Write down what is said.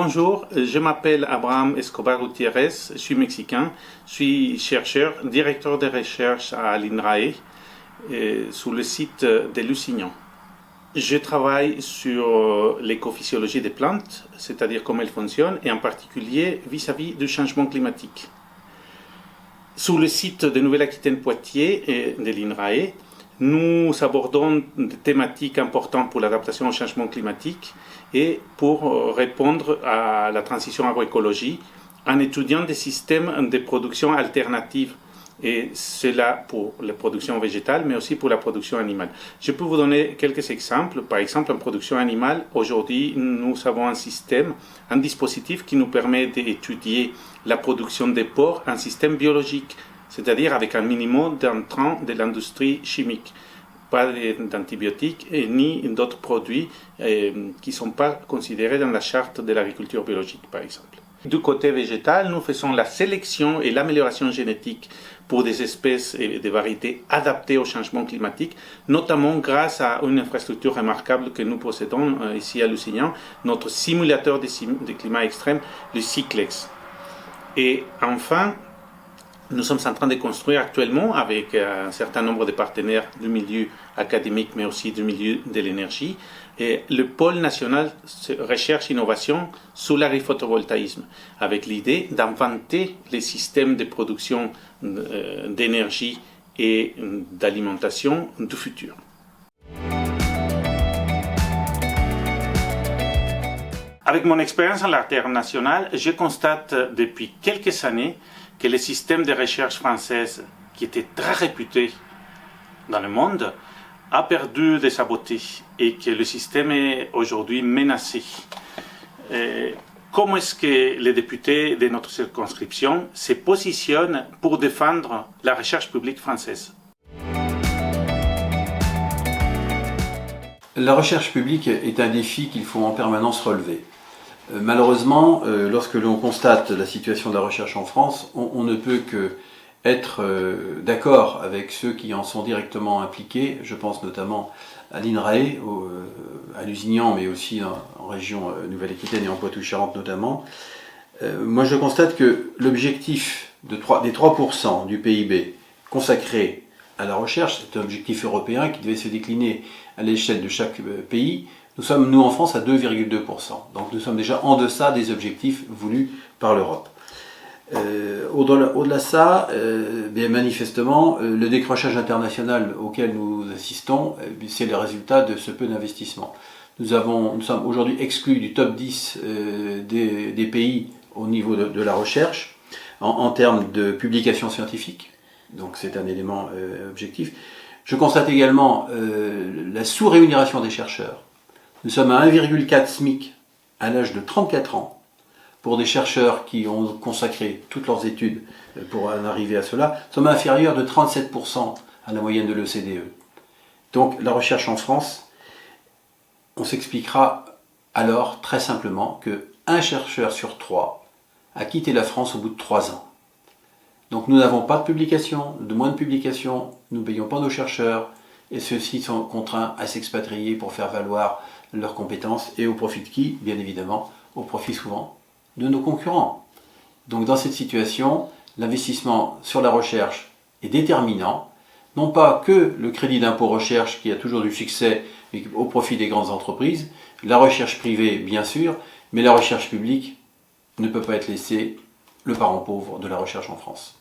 Bonjour, je m'appelle Abraham Escobar Gutiérrez, je suis mexicain, je suis chercheur, directeur de recherche à l'INRAE, sur le site de Lusignan. Je travaille sur l'écophysiologie des plantes, c'est-à-dire comment elles fonctionnent, et en particulier vis-à-vis du changement climatique. Sur le site de Nouvelle-Aquitaine-Poitiers et de l'INRAE, nous abordons des thématiques importantes pour l'adaptation au changement climatique et pour répondre à la transition agroécologie en étudiant des systèmes de production alternative, et cela pour la production végétale mais aussi pour la production animale. Je peux vous donner quelques exemples. Par exemple, en production animale, aujourd'hui nous avons un dispositif qui nous permet d'étudier la production des porcs en système biologique, c'est-à-dire avec un minimum d'intrants de l'industrie chimique, pas d'antibiotiques ni d'autres produits qui ne sont pas considérés dans la charte de l'agriculture biologique, par exemple. Du côté végétal, nous faisons la sélection et l'amélioration génétique pour des espèces et des variétés adaptées au changement climatique, notamment grâce à une infrastructure remarquable que nous possédons ici à Lusignan, notre simulateur de climat extrême, le Cyclex. Et enfin, nous sommes en train de construire actuellement, avec un certain nombre de partenaires du milieu académique, mais aussi du milieu de l'énergie, le pôle national recherche-innovation sur l'agri-photovoltaïsme, avec l'idée d'inventer les systèmes de production d'énergie et d'alimentation du futur. Avec mon expérience à l'international, je constate depuis quelques années que le système de recherche française, qui était très réputé dans le monde, a perdu de sa beauté et que le système est aujourd'hui menacé. Comment est-ce que les députés de notre circonscription se positionnent pour défendre la recherche publique française? La recherche publique est un défi qu'il faut en permanence relever. Malheureusement, lorsque l'on constate la situation de la recherche en France, on ne peut que être d'accord avec ceux qui en sont directement impliqués. Je pense notamment à l'INRAE, à Lusignan, mais aussi en région Nouvelle-Aquitaine et en Poitou-Charentes notamment. Moi, je constate que l'objectif des 3% du PIB consacré à la recherche, c'est un objectif européen qui devait se décliner à l'échelle de chaque pays. Nous sommes, nous, en France, à 2,2%. Donc nous sommes déjà en deçà des objectifs voulus par l'Europe. Au-delà de ça, bien manifestement, le décrochage international auquel nous assistons, c'est le résultat de ce peu d'investissement. Nous sommes aujourd'hui exclus du top 10 des pays au niveau de la recherche, en termes de publications scientifiques. Donc c'est un élément objectif. Je constate également la sous-rémunération des chercheurs. Nous sommes à 1,4 SMIC à l'âge de 34 ans pour des chercheurs qui ont consacré toutes leurs études pour en arriver à cela. Nous sommes inférieurs de 37% à la moyenne de l'OCDE. Donc la recherche en France, on s'expliquera alors très simplement qu'un chercheur sur 3 a quitté la France au bout de 3 ans. Donc nous n'avons pas de publications, de moins de publications, nous ne payons pas nos chercheurs, et ceux-ci sont contraints à s'expatrier pour faire valoir leurs compétences, et au profit de qui? Bien évidemment, au profit souvent de nos concurrents. Donc dans cette situation, l'investissement sur la recherche est déterminant, non pas que le crédit d'impôt recherche qui a toujours du succès au profit des grandes entreprises, la recherche privée bien sûr, mais la recherche publique ne peut pas être laissée le parent pauvre de la recherche en France.